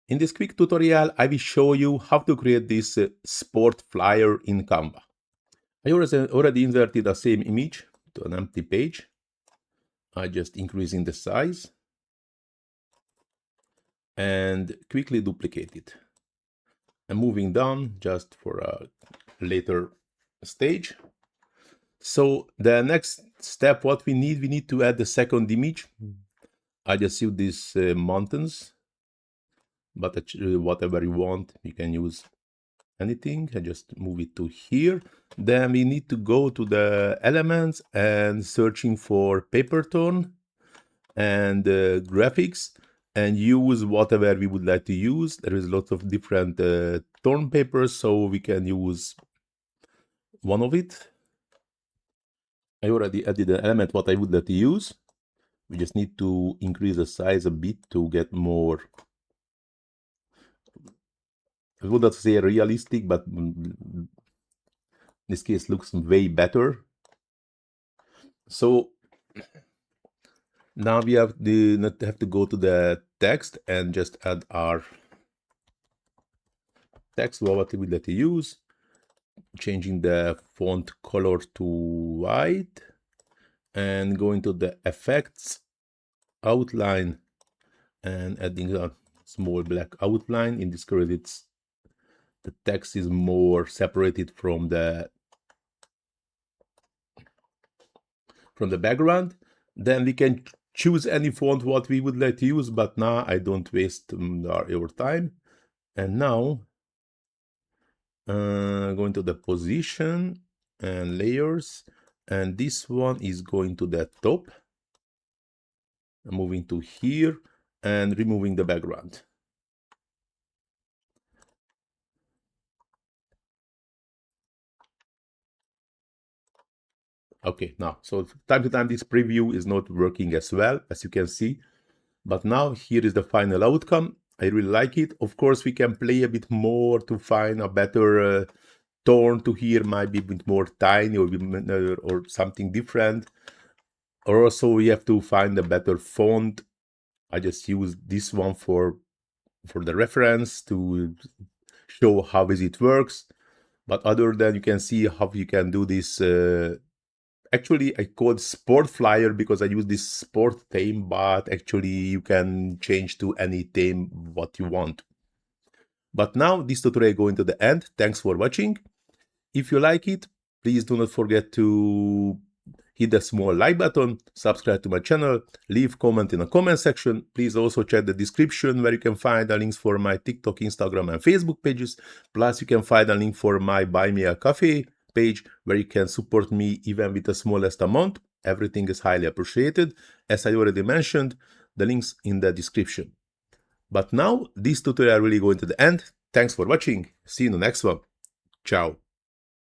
In this quick tutorial, I will show you how to create this sport flyer in Canva. I already inserted the same image to an empty page. I just increasing the size and quickly duplicate it. I'm moving down just for a later stage. So the next step, what we need to add the second image. I just use these mountains, but whatever you want, you can use anything. I just move it to here. Then we need to go to the elements and searching for paper tone and graphics and use whatever we would like to use. There is lots of different tone papers, so we can use one of it. I already added the element what I would like to use. We just need to increase the size a bit to get more, I would not say realistic, but in this case looks way better. So now we have to go to the text and just add our text, what we would like to use, changing the font color to white and going to the effects, outline, and adding a small black outline. In this case, it's the text is more separated from the background. Then we can choose any font what we would like to use, but now I don't waste our time. And now going to the position and layers, and this one is going to the top. I'm moving to here and removing the background. Okay, now, so time to time this preview is not working as well, as you can see, but now here is the final outcome. I really like it. Of course, we can play a bit more to find a better tone to here, might be a bit more tiny or something different. Or also we have to find a better font. I just use this one for the reference to show how is it works. But other than, you can see how you can do this. Actually, I called sport flyer because I use this sport theme, but actually you can change to any theme what you want. But now this tutorial going to the end. Thanks for watching. If you like it, please do not forget to hit the small like button, subscribe to my channel, leave comment in the comment section. Please also check the description where you can find the links for my TikTok, Instagram, and Facebook pages. Plus, you can find a link for my Buy Me a Coffee page where you can support me even with the smallest amount. Everything is highly appreciated. As I already mentioned, the links in the description. But now, this tutorial really going to the end. Thanks for watching. See you in the next one. Ciao.